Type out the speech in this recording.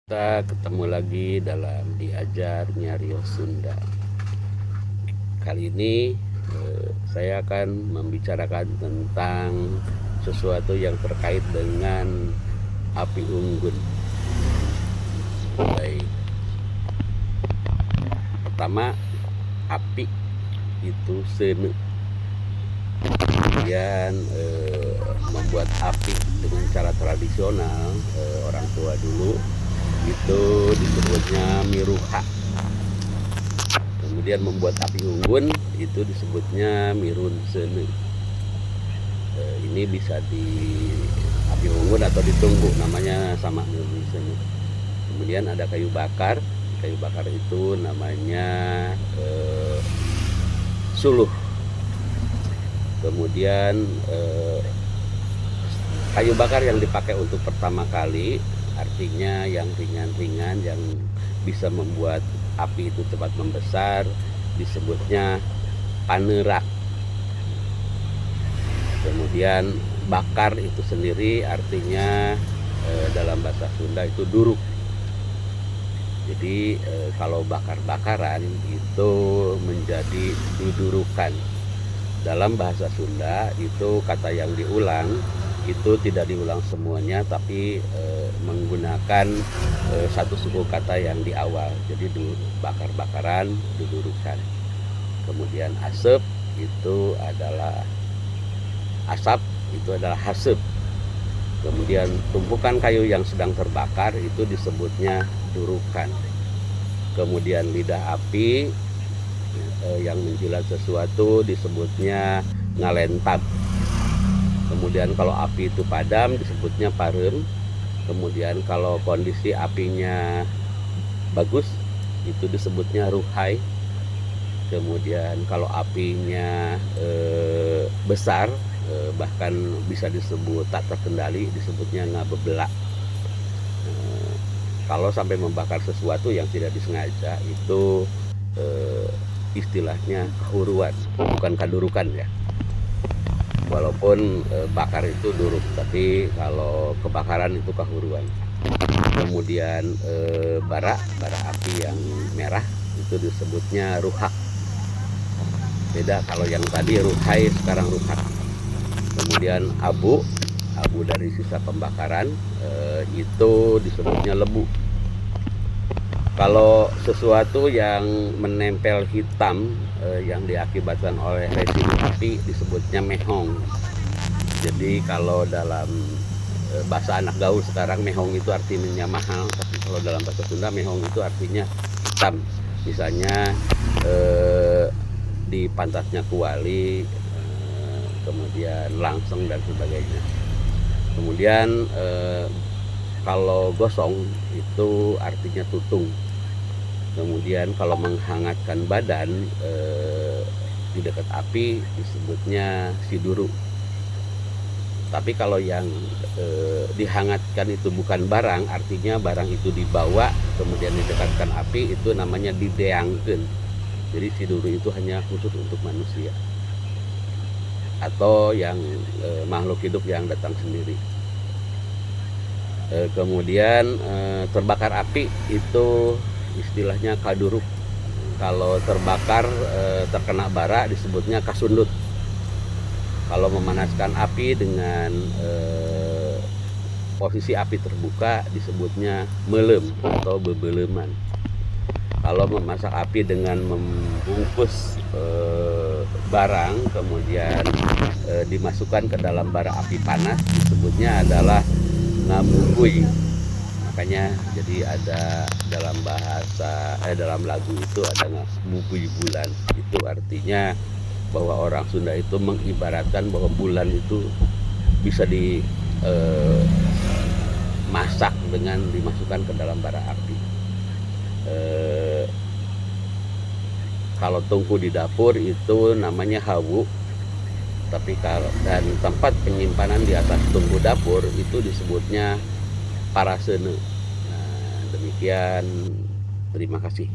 Kita ketemu lagi dalam Diajar Nyario Sunda. Kali ini saya akan membicarakan tentang sesuatu yang terkait dengan api unggun. Baik. Pertama, api itu sene. Kemudian membuat api dengan cara tradisional, orang tua dulu itu disebutnya miruha. Kemudian membuat api unggun itu disebutnya mirun sene. Ini bisa di api unggun atau ditunggu, namanya sama mirun sene. Kemudian ada kayu bakar itu namanya suluh. Kemudian kayu bakar yang dipakai untuk pertama kali, artinya yang ringan-ringan yang bisa membuat api itu cepat membesar, disebutnya panerak. Kemudian bakar itu sendiri artinya dalam bahasa Sunda itu duruk. Jadi kalau bakar-bakaran itu menjadi dudurukan. Dalam bahasa Sunda itu kata yang diulang itu tidak diulang semuanya, tapi menggunakan satu suku kata yang di awal. Jadi bakar-bakaran, dudurukan. Kemudian asap itu adalah asap, itu adalah hasep. Kemudian tumpukan kayu yang sedang terbakar itu disebutnya durukan. Kemudian lidah api yang menjilat sesuatu disebutnya ngalentab. Kemudian kalau api itu padam disebutnya parem. Kemudian kalau kondisi apinya bagus itu disebutnya ruhai. Kemudian kalau apinya besar, bahkan bisa disebut tak terkendali, disebutnya ngabebelak. Kalau sampai membakar sesuatu yang tidak disengaja itu istilahnya kahuruan, bukan kadurukan ya. Walaupun bakar itu duruk, tapi kalau kebakaran itu kahuruan. Kemudian bara api yang merah itu disebutnya ruhak. Beda kalau yang tadi ruhai, sekarang ruhak. Kemudian abu dari sisa pembakaran itu disebutnya lebu. Kalau sesuatu yang menempel hitam yang diakibatkan oleh residu api disebutnya mehong. Jadi kalau dalam bahasa anak gaul sekarang mehong itu artinya mahal, tapi kalau dalam bahasa Sunda mehong itu artinya hitam. Misalnya di pantasnya kuali, kemudian langseng dan sebagainya. Kemudian kalau gosong itu artinya tutung. Kemudian kalau menghangatkan badan di dekat api disebutnya siduru. Tapi kalau yang dihangatkan itu bukan barang, artinya barang itu dibawa kemudian didekatkan api, itu namanya dideangkeun. Jadi siduru itu hanya khusus untuk manusia atau yang makhluk hidup yang datang sendiri. Kemudian terbakar api itu istilahnya kaduruk. Kalau terbakar terkena bara disebutnya kasundut. Kalau memanaskan api dengan posisi api terbuka disebutnya melem atau bebeleman. Kalau memasak api dengan membungkus barang kemudian dimasukkan ke dalam bara api panas disebutnya adalah ngamugui. Makanya jadi ada dalam bahasa dalam lagu itu ada ngamugui bulan. Itu artinya bahwa orang Sunda itu mengibaratkan bahwa bulan itu bisa dimasak dengan dimasukkan ke dalam bara api. Kalau tungku di dapur itu namanya hawu, tapi dan tempat penyimpanan di atas tungku dapur itu disebutnya parasene. Nah, demikian, terima kasih.